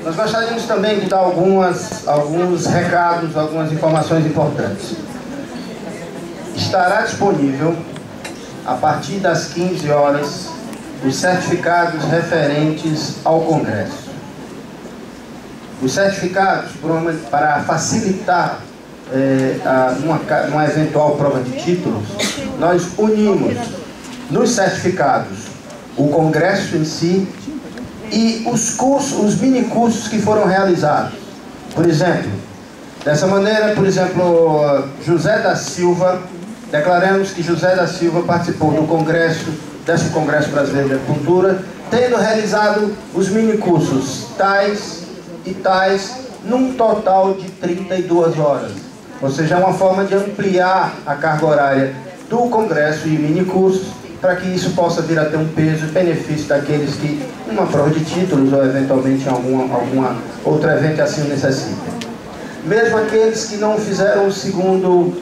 Nós gostaríamos também de dar alguns recados, algumas informações importantes. Estará disponível, a partir das 15 horas, os certificados referentes ao Congresso. Os certificados, para facilitar uma eventual prova de títulos, nós unimos nos certificados o Congresso em si e os mini-cursos que foram realizados. Por exemplo, dessa maneira, José da Silva, declaramos que José da Silva participou do desse Congresso Brasileiro de Agricultura, tendo realizado os mini-cursos tais e tais, num total de 32 horas. Ou seja, é uma forma de ampliar a carga horária do Congresso e mini-cursos, para que isso possa vir a ter um peso e benefício daqueles que, numa prova de títulos ou eventualmente em alguma outro evento assim necessitem. Mesmo aqueles que não fizeram o segundo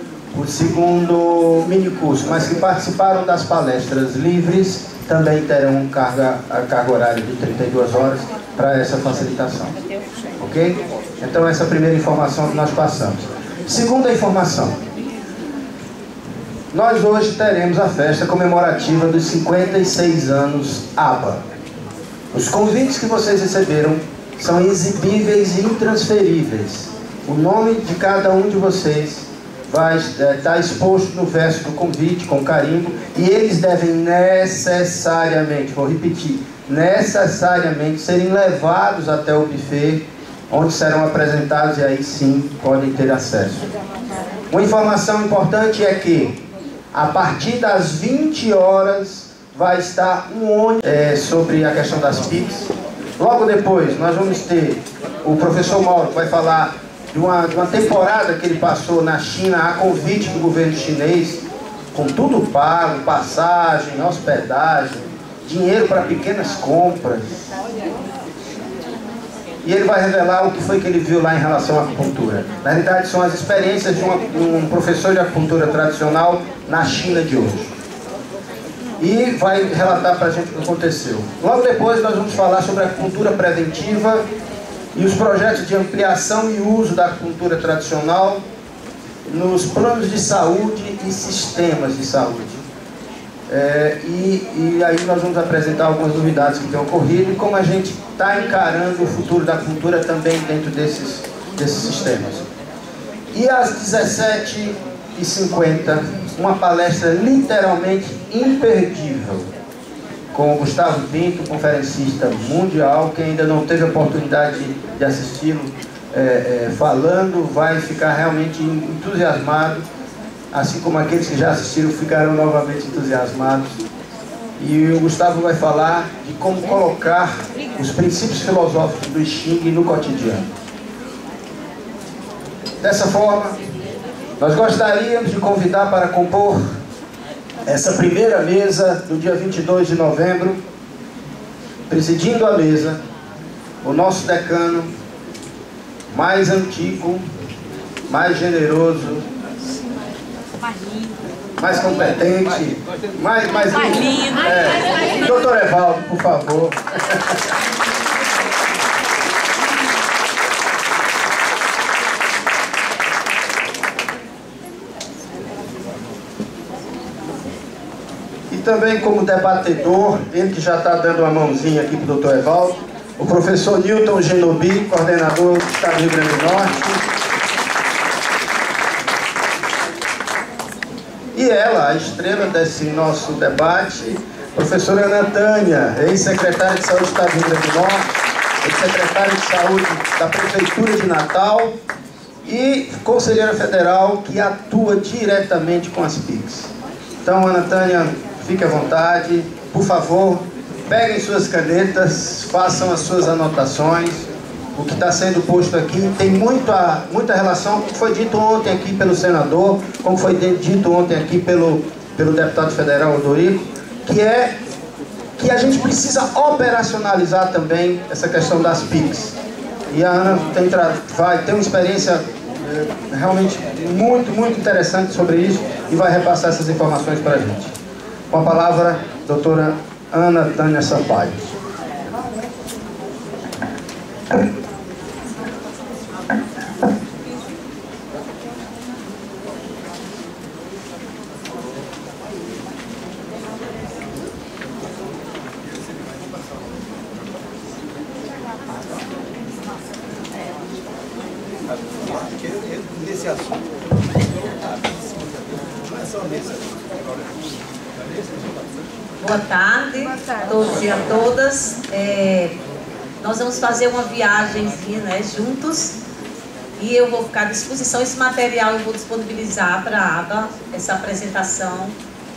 mini-curso, mas que participaram das palestras livres, também terão a carga horária de 32 horas para essa facilitação. Ok? Então essa é a primeira informação que nós passamos. Segunda informação. Nós hoje teremos a festa comemorativa dos 56 anos ABA. Os convites que vocês receberam são exibíveis e intransferíveis. O nome de cada um de vocês vai estar exposto no verso do convite, com carimbo, e eles devem necessariamente, vou repetir, necessariamente serem levados até o buffet, onde serão apresentados e aí sim podem ter acesso. Uma informação importante é que a partir das 20 horas vai estar um ônibus sobre a questão das PICs. Logo depois nós vamos ter o professor Mauro, que vai falar de uma temporada que ele passou na China a convite do governo chinês, com tudo pago, passagem, hospedagem, dinheiro para pequenas compras. E ele vai revelar o que foi que ele viu lá em relação à acupuntura. Na realidade, são as experiências de um professor de acupuntura tradicional na China de hoje. E vai relatar para a gente o que aconteceu. Logo depois, nós vamos falar sobre a acupuntura preventiva e os projetos de ampliação e uso da acupuntura tradicional nos planos de saúde e sistemas de saúde. E aí nós vamos apresentar algumas novidades que têm ocorrido e como a gente está encarando o futuro da acupuntura também dentro desses sistemas. E às 17h50, uma palestra literalmente imperdível com o Gustavo Pinto, conferencista mundial. Quem ainda não teve a oportunidade de assisti-lo falando vai ficar realmente entusiasmado, assim como aqueles que já assistiram ficarão novamente entusiasmados. E o Gustavo vai falar de como colocar os princípios filosóficos do Xing no cotidiano. Dessa forma, nós gostaríamos de convidar para compor essa primeira mesa do dia 22 de novembro, presidindo a mesa, o nosso decano mais antigo, mais generoso, mais competente, mais lindo. Doutor Evaldo, por favor. E também como debatedor, ele que já está dando uma mãozinha aqui para o doutor Evaldo, o professor Newton Genobi, coordenador do Estado do Rio Grande do Norte. E ela, a estrela desse nosso debate, professora Ana Tânia, ex-secretária de Saúde do Estado do Rio Grande do Norte, ex-secretária de Saúde da Prefeitura de Natal e conselheira federal que atua diretamente com as PICs. Então, Ana Tânia, fique à vontade, por favor, peguem suas canetas, façam as suas anotações. O que está sendo posto aqui tem muita relação com o que foi dito ontem aqui pelo senador, como foi dito ontem aqui pelo deputado federal Odorico, que é que a gente precisa operacionalizar também essa questão das PICs. E a Ana vai ter uma experiência realmente muito interessante sobre isso e vai repassar essas informações para a gente. Com a palavra, doutora Ana Tânia Sampaio. Boa tarde a todos e a todas. Nós vamos fazer uma viagemzinha, né, juntos, e eu vou ficar à disposição. Esse material eu vou disponibilizar para a aba, essa apresentação,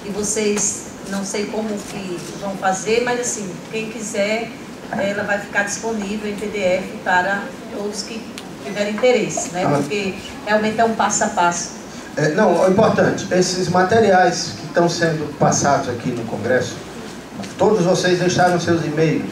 e vocês, não sei como que vão fazer, mas assim, quem quiser, ela vai ficar disponível em PDF para todos que tiverem interesse, né, porque realmente é um passo a passo. Não, é importante, esses materiais que estão sendo passados aqui no Congresso, todos vocês deixaram seus e-mails.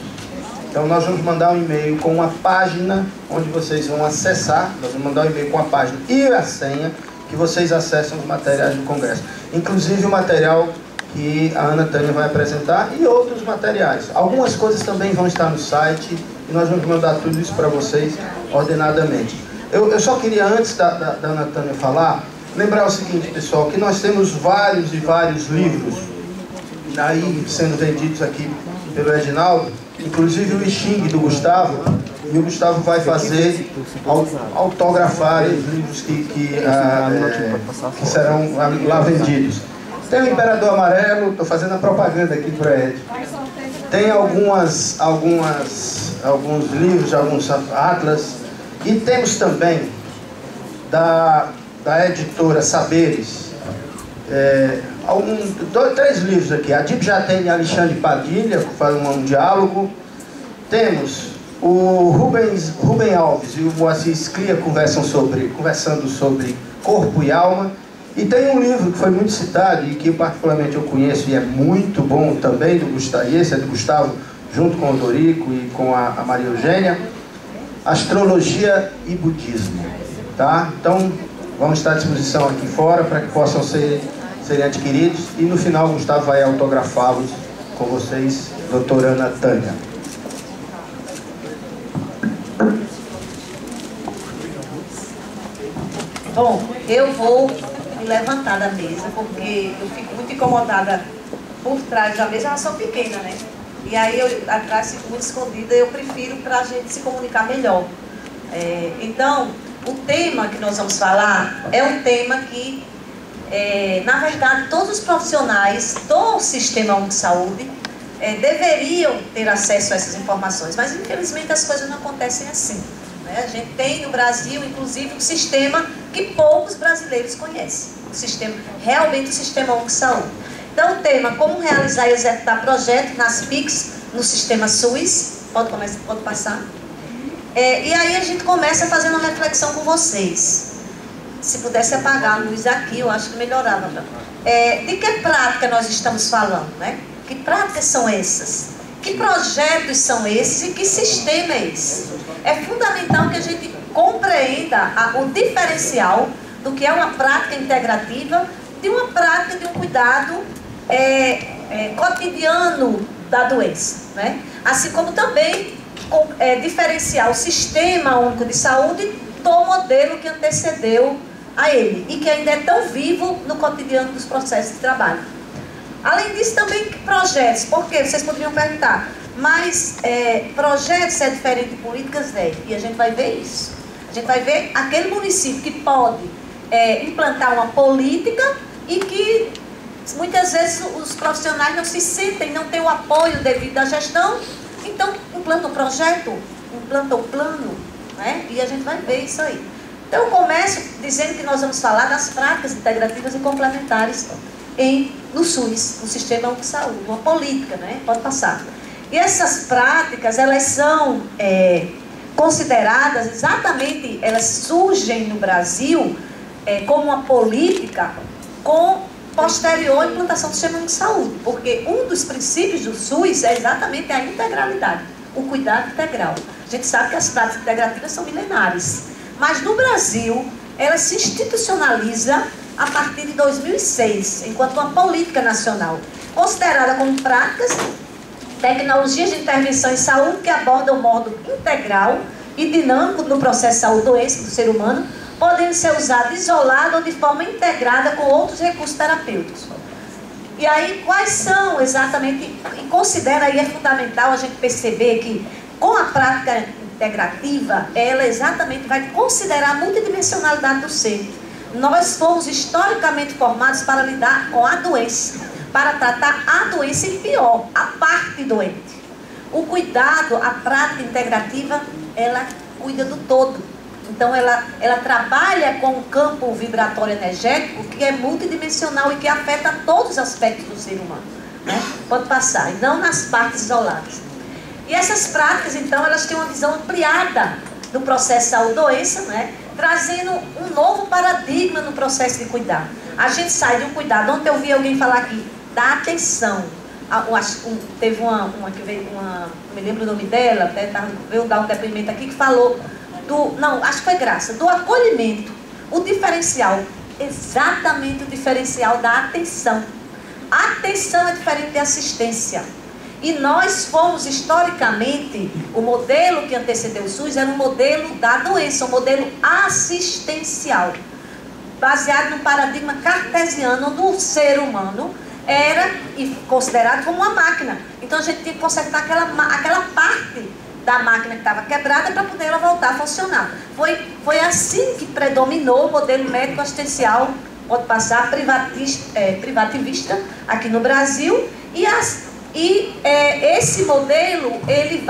Então nós vamos mandar um e-mail com uma página onde vocês vão acessar, nós vamos mandar um e-mail com a página e a senha que vocês acessam os materiais do Congresso. Inclusive o material que a Ana Tânia vai apresentar e outros materiais. Algumas coisas também vão estar no site e nós vamos mandar tudo isso para vocês ordenadamente. Eu só queria, antes da Ana Tânia falar, lembrar o seguinte, pessoal, que nós temos vários e vários livros aí sendo vendidos aqui pelo Edinaldo, inclusive o Xing do Gustavo, e o Gustavo vai fazer autografar os livros que serão lá vendidos. Tem o Imperador Amarelo, estou fazendo a propaganda aqui para o Ed. Tem alguns livros, alguns atlas, e temos também da editora Saberes, três livros aqui. A Dib já tem Alexandre Padilha, que faz um diálogo. Temos o Rubem Alves e o Moacir Sclia conversando sobre corpo e alma. E tem um livro que foi muito citado e que particularmente eu conheço e é muito bom também, do Gustavo, e esse é do Gustavo, junto com o Dorico e com a Maria Eugênia, Astrologia e Budismo. Tá? Então, vamos estar à disposição aqui fora para que possam serem adquiridos. E no final o Gustavo vai autografá-los com vocês, doutora Ana Tânia. Bom, eu vou me levantar da mesa, porque eu fico muito incomodada por trás da mesa. Eu sou pequena, né? E aí eu atrás fico muito escondida. Eu prefiro para a gente se comunicar melhor. Então, o tema que nós vamos falar é um tema que, na verdade, todos os profissionais do Sistema Único de Saúde deveriam ter acesso a essas informações, mas infelizmente as coisas não acontecem assim, né? A gente tem no Brasil, inclusive, um sistema que poucos brasileiros conhecem, realmente o Sistema Único de Saúde. Então, o tema, como realizar e executar projetos nas PICs no Sistema SUS, pode passar. E aí a gente começa fazendo uma reflexão com vocês. Se pudesse apagar a luz aqui, eu acho que melhorava. De que prática nós estamos falando, né? Que práticas são essas? Que projetos são esses e que sistema é esse? É fundamental que a gente compreenda o diferencial do que é uma prática integrativa de uma prática de um cuidado cotidiano da doença, né? Assim como também diferenciar o Sistema Único de Saúde do modelo que antecedeu a ele e que ainda é tão vivo no cotidiano dos processos de trabalho. Além disso, também projetos, porque vocês poderiam perguntar, mas projetos é diferente de políticas? E a gente vai ver isso. A gente vai ver aquele município que pode implantar uma política e que muitas vezes os profissionais não se sentem, não têm o apoio devido à gestão. Então, implanta um projeto, implanta um plano, né? E a gente vai ver isso aí. Então, eu começo dizendo que nós vamos falar das práticas integrativas e complementares no SUS, no Sistema Único de Saúde, uma política, né? Pode passar. E essas práticas, elas são consideradas exatamente, elas surgem no Brasil como uma política com posterior implantação do Sistema Único de Saúde, porque um dos princípios do SUS é exatamente a integralidade, o cuidado integral. A gente sabe que as práticas integrativas são milenares, mas no Brasil, ela se institucionaliza a partir de 2006, enquanto uma política nacional, considerada como práticas, tecnologias de intervenção em saúde que abordam o modo integral e dinâmico no processo de saúde-doença do ser humano, podendo ser usado isolado ou de forma integrada com outros recursos terapêuticos. E aí, quais são exatamente, e considera aí, é fundamental a gente perceber que com a prática integrativa, ela exatamente vai considerar a multidimensionalidade do ser. Nós fomos historicamente formados para lidar com a doença. para tratar a doença e pior, a parte doente. O cuidado, a prática integrativa, ela cuida do todo. Então, ela trabalha com o campo vibratório energético que é multidimensional e que afeta todos os aspectos do ser humano, né? Pode passar, e não nas partes isoladas. E essas práticas, então, elas têm uma visão ampliada do processo saúde-doença, né? Trazendo um novo paradigma no processo de cuidar. A gente sai de um cuidado. Ontem eu vi alguém falar aqui da atenção. Teve uma que veio, não me lembro o nome dela, até veio dar um depoimento aqui, que falou acho que foi Graça, do acolhimento, o diferencial, exatamente o diferencial da atenção. A atenção é diferente de assistência. E nós fomos, historicamente, o modelo que antecedeu o SUS era um modelo da doença, um modelo assistencial, baseado no paradigma cartesiano, onde o ser humano era considerado como uma máquina. Então a gente tinha que consertar aquela parte da máquina que estava quebrada para poder ela voltar a funcionar. Foi assim que predominou o modelo médico assistencial, pode passar, privativista aqui no Brasil. Esse modelo, ele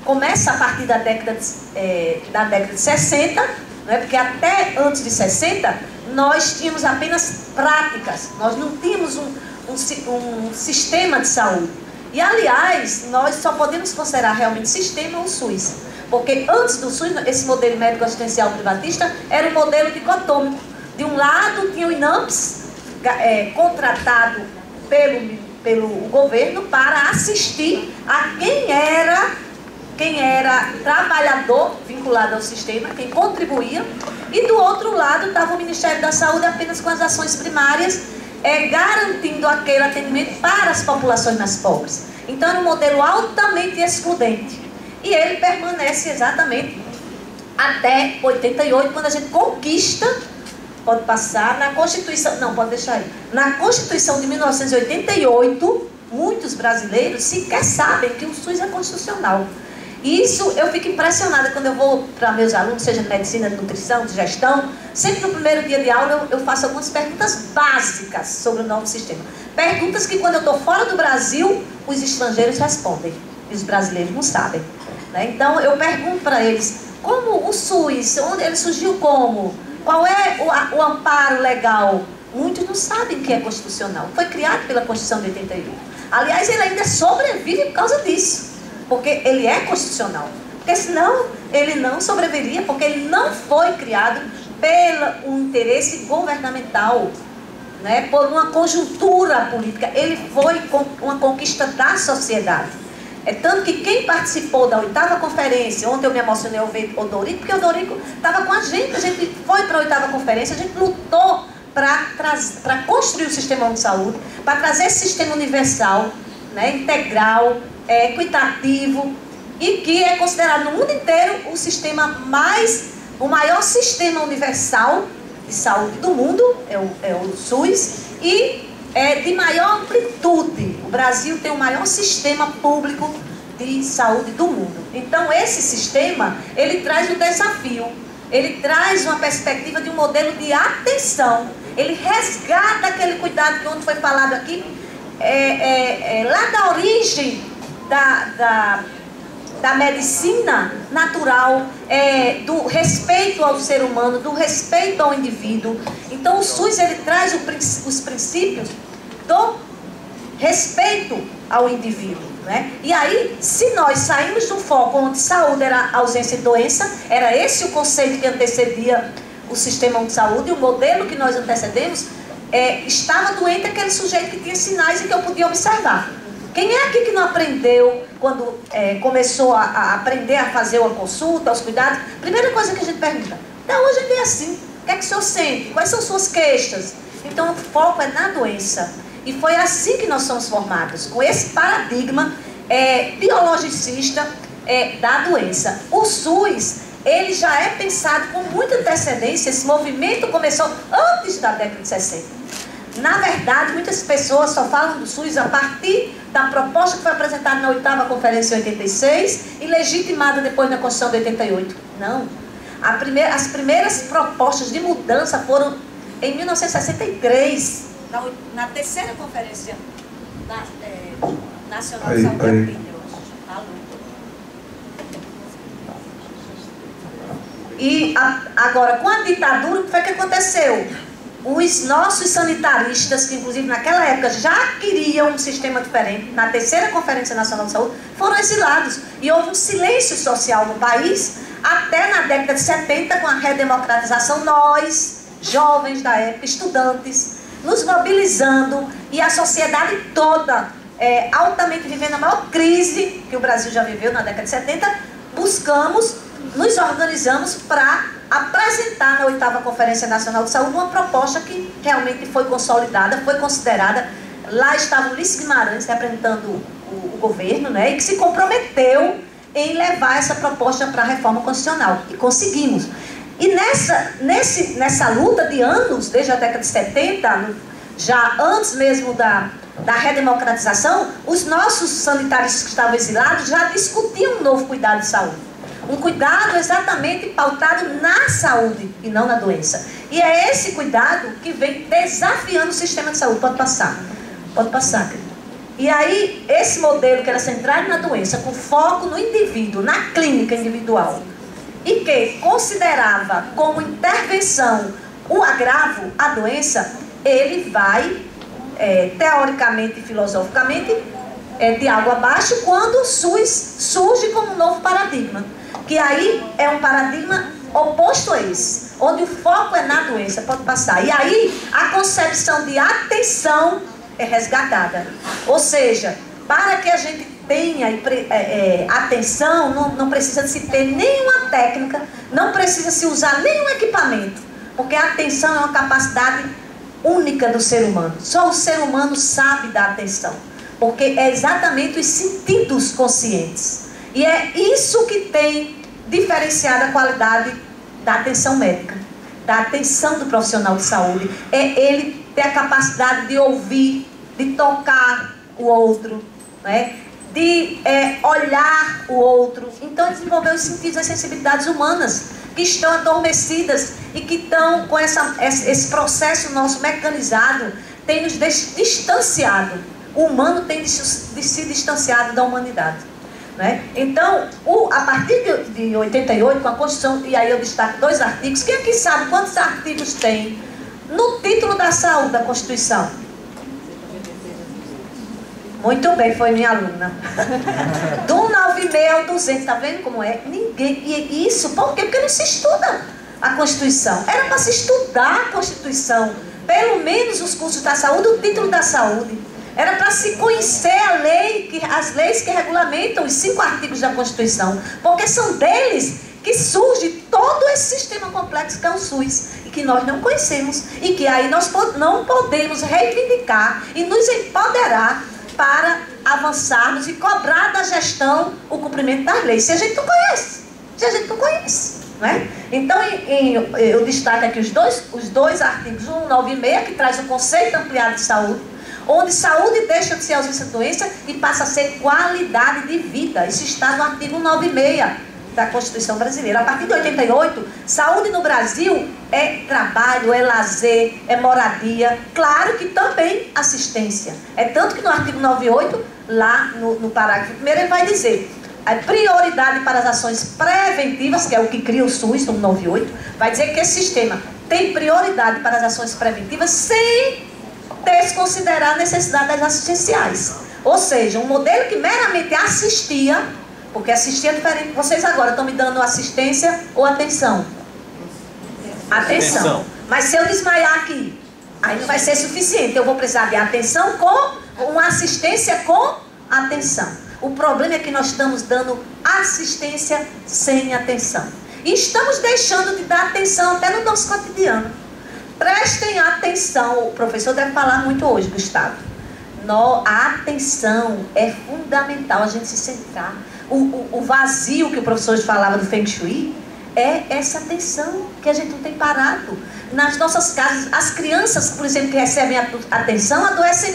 começa a partir da década de 60, né? Porque até antes de 60, nós tínhamos apenas práticas, nós não tínhamos um sistema de saúde. E, aliás, nós só podemos considerar realmente sistema o SUS. Porque antes do SUS, esse modelo médico assistencial privatista era um modelo dicotômico. De um lado, tinha o INAMPS, contratado pelo governo para assistir a quem era trabalhador vinculado ao sistema, quem contribuía. E, do outro lado, estava o Ministério da Saúde apenas com as ações primárias, garantindo aquele atendimento para as populações mais pobres. Então, era um modelo altamente excludente. E ele permanece exatamente até 88, quando a gente conquista, pode passar, na Constituição, não, pode deixar aí, na Constituição de 1988, muitos brasileiros sequer sabem que o SUS é constitucional. Isso eu fico impressionada quando eu vou para meus alunos, seja de medicina, de nutrição, de gestão. Sempre no primeiro dia de aula eu faço algumas perguntas básicas sobre o novo sistema. Perguntas que quando eu estou fora do Brasil, os estrangeiros respondem. E os brasileiros não sabem, né? Então eu pergunto para eles, como o SUS, onde ele surgiu como? Qual é o amparo legal? Muitos não sabem que é constitucional. Foi criado pela Constituição de 88. Aliás, ele ainda sobrevive por causa disso. Porque ele é constitucional. Porque senão ele não sobreviveria, porque ele não foi criado pelo interesse governamental, né? Por uma conjuntura política. Ele foi uma conquista da sociedade. É tanto que quem participou da 8ª conferência, ontem eu me emocionei ao ver o Dorico, porque o Dorico estava com a gente foi para a 8ª conferência, a gente lutou para construir o sistema de saúde, para trazer esse sistema universal, né, integral, equitativo, e que é considerado no mundo inteiro o maior sistema universal de saúde do mundo, é o SUS, e de maior amplitude. O Brasil tem o maior sistema público de saúde do mundo. Então esse sistema, ele traz um desafio, ele traz uma perspectiva de um modelo de atenção, ele resgata aquele cuidado que ontem foi falado aqui, lá da origem da medicina natural, do respeito ao ser humano, do respeito ao indivíduo. Então o SUS, ele traz os princípios do respeito ao indivíduo, né? E aí, se nós saímos do foco onde saúde era ausência de doença, era esse o conceito que antecedia o sistema de saúde, e o modelo que nós antecedemos, estava doente aquele sujeito que tinha sinais e que eu podia observar. Quem é aqui que não aprendeu, quando começou a aprender a fazer uma consulta, os cuidados? Primeira coisa que a gente pergunta, hoje é assim, o que é que o senhor sente? Quais são suas queixas? Então o foco é na doença. E foi assim que nós somos formados, com esse paradigma biologicista da doença. O SUS, ele já é pensado com muita antecedência, esse movimento começou antes da década de 60. Na verdade, muitas pessoas só falam do SUS a partir da proposta que foi apresentada na 8ª Conferência em 86 e legitimada depois na Constituição de 88. Não. As primeiras propostas de mudança foram em 1963. na terceira conferência nacional de saúde da PIB, eu acho. E agora, com a ditadura, o que foi que aconteceu? Os nossos sanitaristas, que inclusive naquela época já queriam um sistema diferente, na terceira Conferência Nacional de Saúde, foram exilados. E houve um silêncio social no país, até na década de 70, com a redemocratização, nós, jovens da época, estudantes, nos mobilizando, e a sociedade toda, altamente vivendo a maior crise que o Brasil já viveu na década de 70, nos organizamos para apresentar na 8ª Conferência Nacional de Saúde uma proposta que realmente foi consolidada, foi considerada. Lá estava Ulisses Guimarães representando o governo, né, e que se comprometeu em levar essa proposta para a reforma constitucional. E conseguimos. E nessa luta de anos, desde a década de 70, já antes mesmo da redemocratização, os nossos sanitários que estavam exilados já discutiam um novo cuidado de saúde. Um cuidado exatamente pautado na saúde e não na doença. E é esse cuidado que vem desafiando o sistema de saúde. Pode passar, querido. E aí, esse modelo que era centrado na doença, com foco no indivíduo, na clínica individual, e que considerava como intervenção o agravo, a doença, ele vai, teoricamente e filosoficamente, de água abaixo, quando o SUS surge como um novo paradigma. Que aí é um paradigma oposto a esse, onde o foco é na doença. Pode passar. E aí a concepção de atenção é resgatada. Ou seja, para que a gente tenha atenção, não precisa se ter nenhuma técnica, não precisa se usar nenhum equipamento, porque a atenção é uma capacidade única do ser humano. Só o ser humano sabe da atenção, porque é exatamente os sentidos conscientes. E é isso que tem diferenciado a qualidade da atenção médica, da atenção do profissional de saúde. É ele ter a capacidade de ouvir, de tocar o outro, né? De olhar o outro. Então, desenvolver os sentidos e as sensibilidades humanas que estão adormecidas e que estão com esse processo nosso mecanizado, tem nos distanciado. O humano tem de se distanciado da humanidade. Né? Então, a partir de 88, com a Constituição, e aí eu destaco 2 artigos, quem aqui sabe quantos artigos tem no título da saúde da Constituição? Muito bem, foi minha aluna. Do 96 ao 200, tá vendo como é? Ninguém. E isso, por quê? Porque não se estuda a Constituição. Era para se estudar a Constituição, pelo menos os cursos da saúde, o título da saúde. Era para se conhecer as leis que regulamentam os 5 artigos da Constituição, porque são deles que surge todo esse sistema complexo que é o SUS, e que nós não conhecemos, e que aí nós não podemos reivindicar e nos empoderar para avançarmos e cobrar da gestão o cumprimento das leis, se a gente não conhece. Né? Então, eu destaco aqui os dois artigos, 196, que traz o conceito ampliado de saúde, onde saúde deixa de ser ausência de doença e passa a ser qualidade de vida. Isso está no artigo 196 da Constituição Brasileira. A partir de 88, saúde no Brasil é trabalho, é lazer, é moradia, claro que também assistência. É tanto que no artigo 98, lá no parágrafo 1º, ele vai dizer a prioridade para as ações preventivas, que é o que cria o SUS, no 98, vai dizer que esse sistema tem prioridade para as ações preventivas sem desconsiderar a necessidade das assistenciais. Ou seja, um modelo que meramente assistia, porque assistir é diferente. Vocês agora estão me dando assistência ou atenção? Atenção. Mas se eu desmaiar aqui, aí não vai ser suficiente. Eu vou precisar de atenção com uma assistência com atenção. O problema é que nós estamos dando assistência sem atenção. E estamos deixando de dar atenção até no nosso cotidiano. Prestem atenção, o professor deve falar muito hoje, Gustavo. A atenção é fundamental, a gente se centrar. O vazio que o professor falava do Feng Shui é essa atenção que a gente não tem parado. Nas nossas casas, as crianças, por exemplo, que recebem atenção, adoecem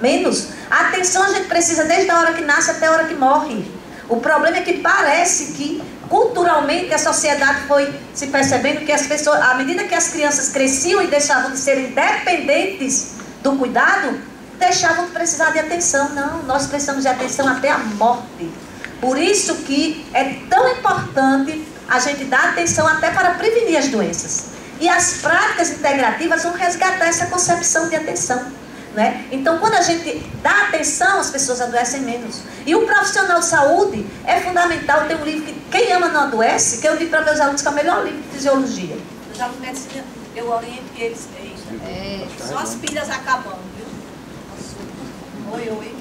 menos. A atenção a gente precisa desde a hora que nasce até a hora que morre. O problema é que parece que culturalmente a sociedade foi se percebendo que as pessoas, à medida que as crianças cresciam e deixavam de ser independentes do cuidado, deixavam de precisar de atenção. Não, nós precisamos de atenção até a morte. Por isso que é tão importante a gente dar atenção até para prevenir as doenças. E as práticas integrativas vão resgatar essa concepção de atenção, né? Então, quando a gente dá atenção, as pessoas adoecem menos. E o profissional de saúde é fundamental. Tem um livro que Quem Ama Não Adoece, que eu digo para meus alunos que é o melhor livro de fisiologia. Os alunos de medicina, eu oriento que eles só as pilhas acabando, viu? Oi.